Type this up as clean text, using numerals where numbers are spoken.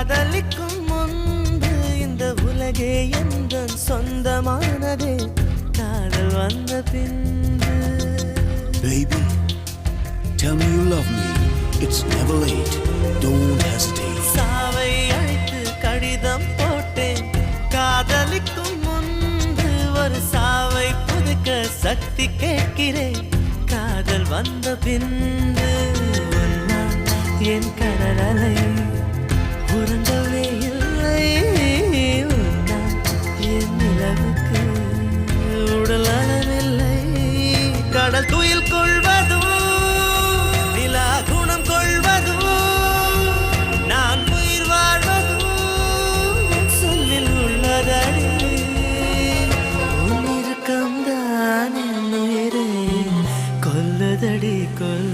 காதலிக்கும் முன்பு இந்த உலகே எந்தன் சொந்தமானதே காதல் வந்த பின்பு. Baby, tell me you love me. It's never late. Don't hesitate. சாவை அழைத்து கடிதம் போட்டேன். காதலிக்கும் முன்பு ஒரு சாவை புதுக்க சக்தி கேட்கிறேன். காதல் வந்த பின்பு என் கடலை உறங்க